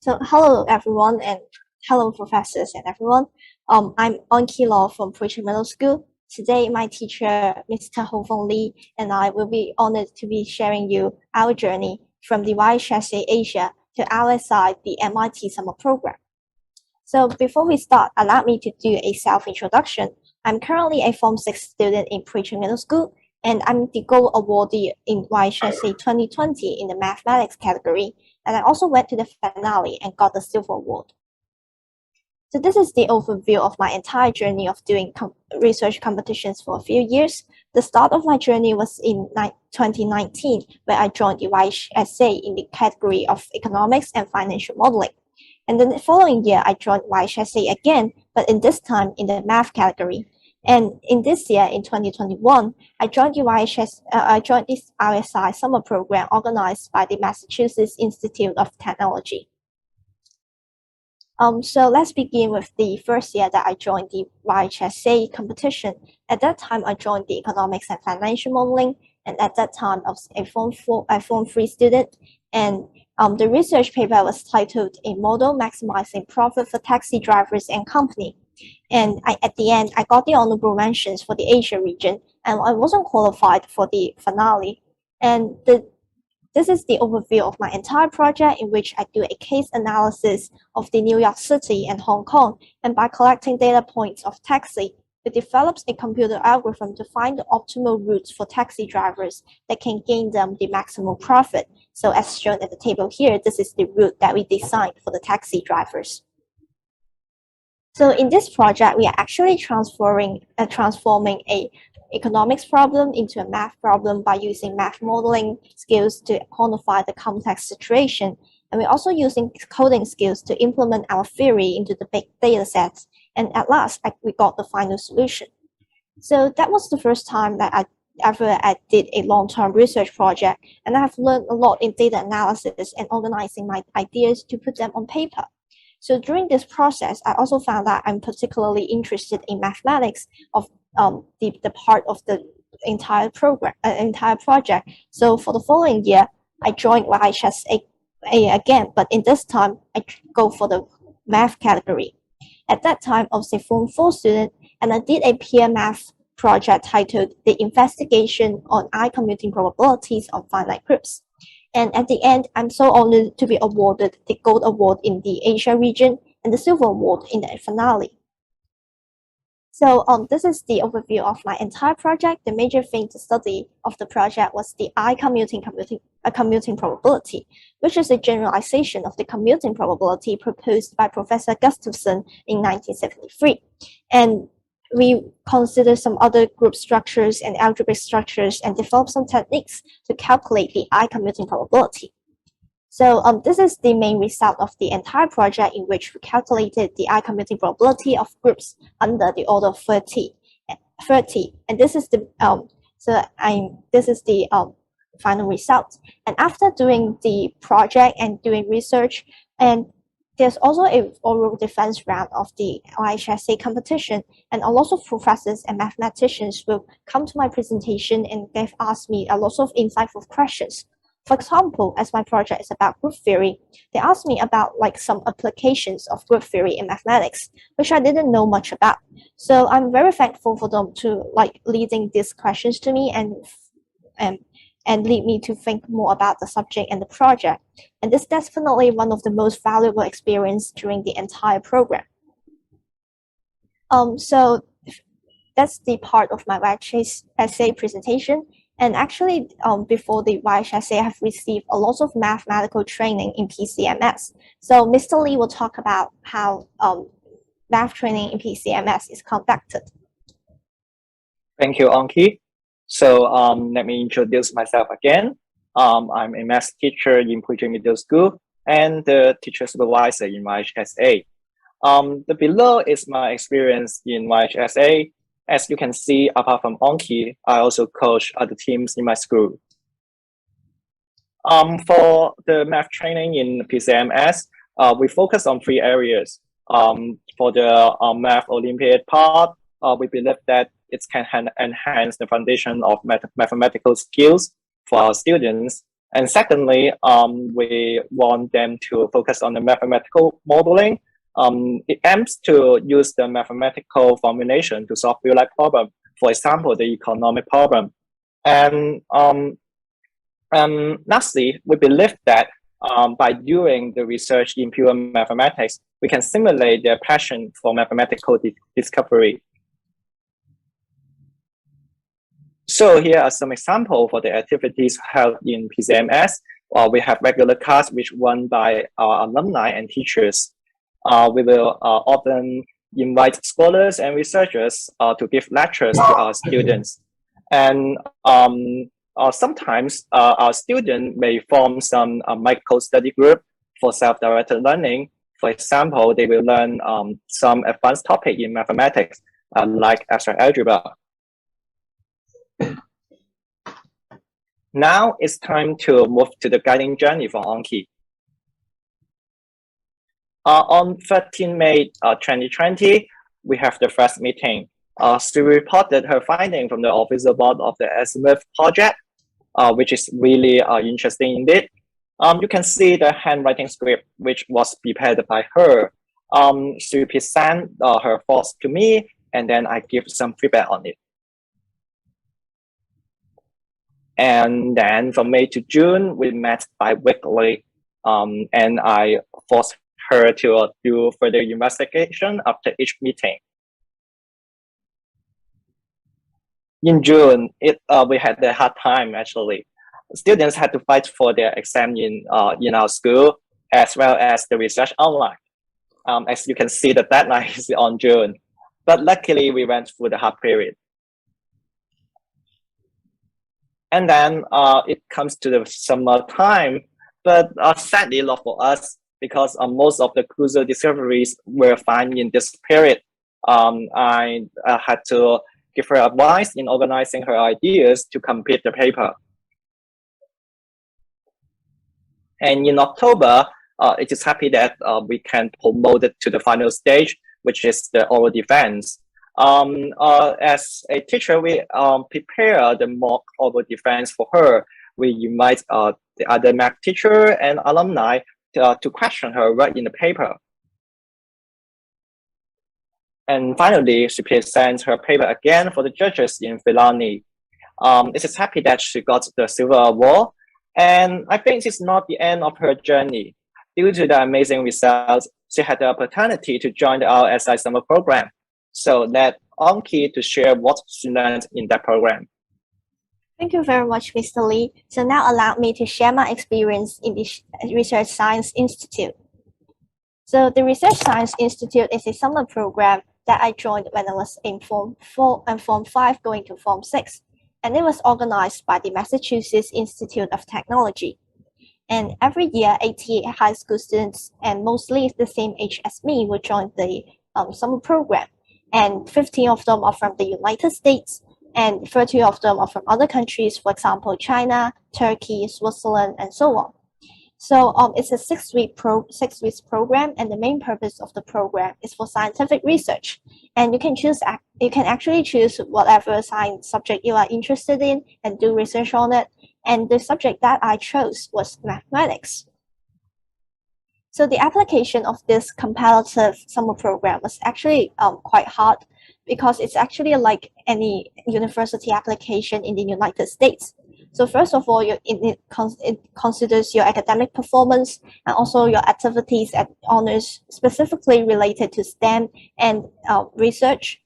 So hello everyone and hello professors and everyone. I'm Anki Law from Preaching Middle School. Today my teacher Mr. Ho-Fung and I will be honored to be sharing you our journey from the YHSA Asia to RSI, the MIT summer program. So before we start, allow me to do a self-introduction. I'm currently a Form 6 student in Preaching Middle School, and I'm the Gold Awardee in YHSA 2020 in the Mathematics category, and I also went to the finale and got the Silver Award. So this is the overview of my entire journey of doing research competitions for a few years. The start of my journey was in 2019, where I joined the YHSA in the category of Economics and Financial Modeling. And then the following year, I joined YHSA again, but in this time in the Math category. And in this year, in 2021, I joined this RSI summer program organized by the Massachusetts Institute of Technology. So let's begin with the first year that I joined the YHSA competition. At that time, I joined the Economics and Financial Modeling, and at that time, I was a Form 3 student, and the research paper was titled "A Model Maximizing Profit for Taxi Drivers and Company." And at the end, I got the honorable mentions for the Asia region, and I wasn't qualified for the finale. And this is the overview of my entire project, in which I do a case analysis of the New York City and Hong Kong, and by collecting data points of taxi, it develops a computer algorithm to find the optimal routes for taxi drivers that can gain them the maximum profit. So as shown at the table here, this is the route that we designed for the taxi drivers. So in this project, we are actually transforming a economics problem into a math problem by using math modeling skills to quantify the complex situation. And we're also using coding skills to implement our theory into the big data sets. And at last, we got the final solution. So that was the first time that I did a long-term research project, and I have learned a lot in data analysis and organizing my ideas to put them on paper. So during this process, I also found that I'm particularly interested in mathematics of the part of the entire project. So for the following year, I joined YHSA again, but in this time, I go for the math category. At that time, I was a Form 4 student, and I did a peer math project titled "The Investigation on I-Commuting Probabilities of Finite Groups." And at the end, I'm so honored to be awarded the Gold Award in the Asia region and the Silver Award in the finale. So this is the overview of my entire project. The major thing to study of the project was the commuting probability, which is a generalization of the commuting probability proposed by Professor Gustafson in 1973. And we consider some other group structures and algebraic structures and develop some techniques to calculate the commuting probability. So this is the main result of the entire project, in which we calculated the commuting probability of groups under the order of 30. And this is the final result. And after doing the project and doing research, and there's also a oral defense round of the YHSA competition, and a lot of professors and mathematicians will come to my presentation and they've asked me a lot of insightful questions. For example, as my project is about group theory, they asked me about some applications of group theory in mathematics, which I didn't know much about. So I'm very thankful for them to leading these questions to me and lead me to think more about the subject and the project. And this is definitely one of the most valuable experience during the entire program. So that's the part of my YHSA presentation. And actually, before the YHSA, I have received a lot of mathematical training in PCMS. So Mr. Lee will talk about how math training in PCMS is conducted. Thank you, Anki. So let me introduce myself again. I'm a math teacher in Preaching Middle School and the teacher supervisor in YHSA. The below is my experience in YHSA. As you can see, apart from Anki, I also coach other teams in my school. For the math training in PCMS, we focus on 3 areas. For the Math Olympiad part, we believe that it can enhance the foundation of mathematical skills for our students. And secondly, we want them to focus on the mathematical modeling. It aims to use the mathematical formulation to solve real-life problems. For example, the economic problem. And lastly, we believe that by doing the research in pure mathematics, we can simulate their passion for mathematical discovery. So here are some examples for the activities held in PCMS. We have regular class which run by our alumni and teachers. We will often invite scholars and researchers to give lectures to our students. And sometimes our students may form some micro-study group for self-directed learning. For example, they will learn some advanced topic in mathematics, like abstract algebra. Now it's time to move to the guiding journey for Anki. On 13 May 2020, we have the first meeting. She reported her finding from the official board of the Azimuth project, which is really interesting indeed. You can see the handwriting script, which was prepared by her. She present her thoughts to me, and then I give some feedback on it. And then from May to June, we met bi-weekly, and I forced her to do further investigation after each meeting. In June, we had a hard time actually. Students had to fight for their exam in our school, as well as the research online. As you can see, the deadline is on June, but luckily we went through the hard period. And then it comes to the summertime, but sadly not for us, because most of the crucial discoveries were found in this period. I had to give her advice in organizing her ideas to complete the paper. And in October, it is happy that we can promote it to the final stage, which is the oral defense. As a teacher, we prepare the mock oral defense for her. We invite the other math teacher and alumni to question her right in the paper. And finally, she presents her paper again for the judges in Filani. It is happy that she got the silver award. And I think it's not the end of her journey. Due to the amazing results, she had the opportunity to join the RSI summer program. So let Anki to share what she learned in that program. Thank you very much, Mr. Lee. So now allow me to share my experience in the Research Science Institute. So the Research Science Institute is a summer program that I joined when I was in Form 4 and Form 5 going to Form 6. And it was organized by the Massachusetts Institute of Technology. And every year, 88 high school students, and mostly the same age as me, will join the summer program. And 15 of them are from the United States, and 30 of them are from other countries, for example, China, Turkey, Switzerland, and so on. So it's a 6 weeks program, and the main purpose of the program is for scientific research. And you can actually choose whatever science subject you are interested in and do research on it. And the subject that I chose was mathematics. So the application of this comparative summer program was actually quite hard, because it's actually like any university application in the United States. So first of all, it considers your academic performance and also your activities at honors specifically related to STEM and research.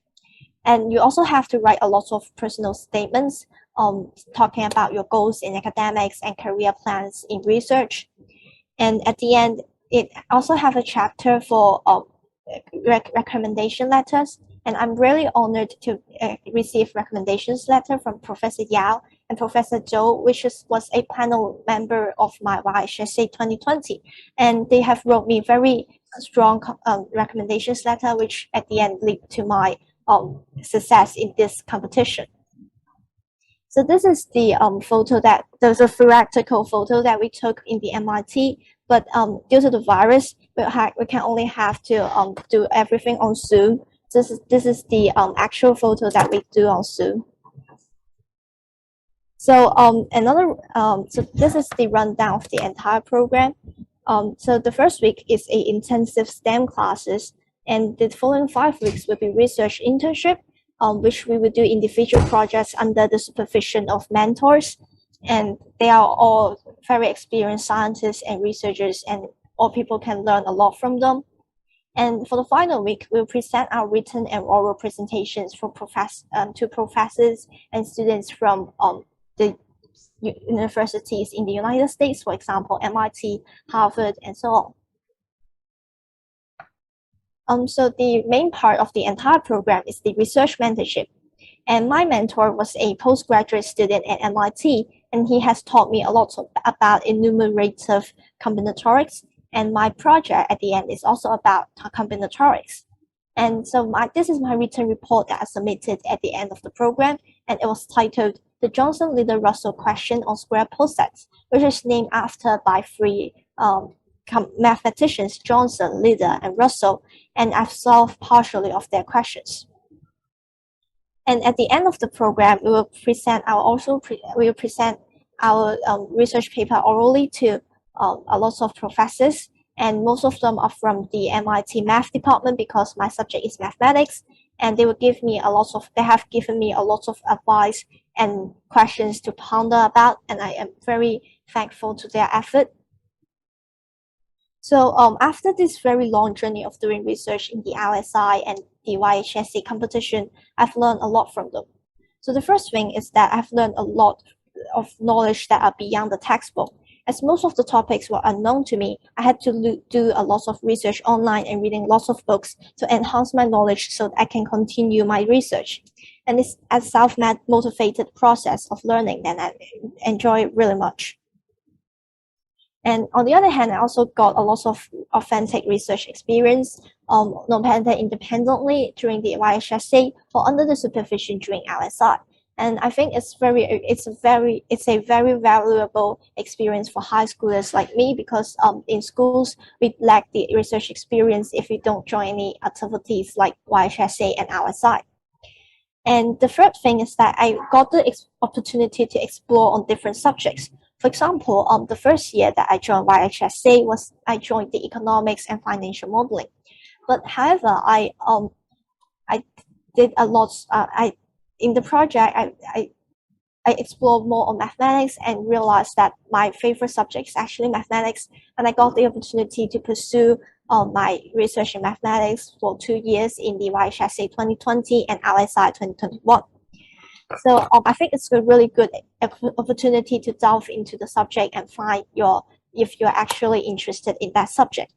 And you also have to write a lot of personal statements talking about your goals in academics and career plans in research. And at the end, it also have a chapter for recommendation letters. And I'm really honored to receive recommendations letter from Professor Yao and Professor Zhou, which was a panel member of my YHSA 2020. And they have wrote me very strong recommendations letter, which at the end lead to my success in this competition. So this is the photo that there's a theoretical photo that we took in the MIT, but due to the virus, we can only have to do everything on Zoom. This is the actual photo that we do on Zoom. So so this is the rundown of the entire program. So the first week is a intensive STEM classes, and the following 5 weeks will be research internship, which we will do individual projects under the supervision of mentors, and they are all very experienced scientists and researchers, and all people can learn a lot from them. And for the final week, we'll present our written and oral presentations to professors and students from the universities in the United States, for example, MIT, Harvard, and so on. So the main part of the entire program is the research mentorship. And my mentor was a postgraduate student at MIT, and he has taught me a lot about enumerative combinatorics. And my project at the end is also about combinatorics. And so this is my written report that I submitted at the end of the program, and it was titled The Johnson-Linder-Russell Question on Square Posets, which is named after by three mathematicians, Johnson, Linder, and Russell, and I've solved partially of their questions. And at the end of the program, we will present our research paper orally to a lot of professors, and most of them are from the MIT math department because my subject is mathematics, and they have given me a lot of advice and questions to ponder about, and I am very thankful to their effort. So after this very long journey of doing research in the RSI and the YHSA competition, I've learned a lot from them. So the first thing is that I've learned a lot of knowledge that are beyond the textbook. As most of the topics were unknown to me, I had to do a lot of research online and reading lots of books to enhance my knowledge so that I can continue my research. And it's a self-motivated process of learning that I enjoy really much. And on the other hand, I also got a lot of authentic research experience, not independently during the YHSA or under the supervision during RSI. And I think it's a very valuable experience for high schoolers like me because in schools we lack the research experience if we don't join any activities like YHSA and RSI. And the third thing is that I got the opportunity to explore on different subjects. For example, the first year that I joined YHSA I joined the economics and financial modeling. But however, I did a lot. In the project, I explored more on mathematics and realized that my favorite subject is actually mathematics. And I got the opportunity to pursue my research in mathematics for 2 years in the YHSA 2020 and RSI 2021. So I think it's a really good opportunity to delve into the subject and find if you're actually interested in that subject.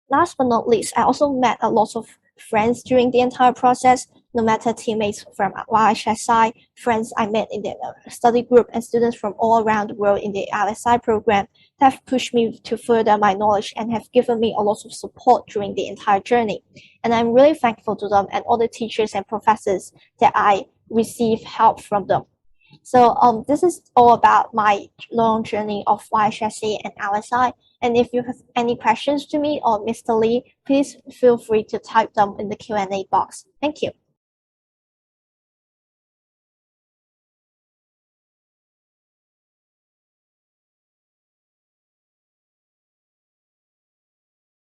Last but not least, I also met a lot of friends during the entire process, no matter teammates from YHSI, friends I met in the study group, and students from all around the world in the RSI program that have pushed me to further my knowledge and have given me a lot of support during the entire journey. And I'm really thankful to them and all the teachers and professors that I receive help from them. So this is all about my long journey of YHSA and RSI. And if you have any questions to me or Mr. Lee, please feel free to type them in the Q&A box. Thank you.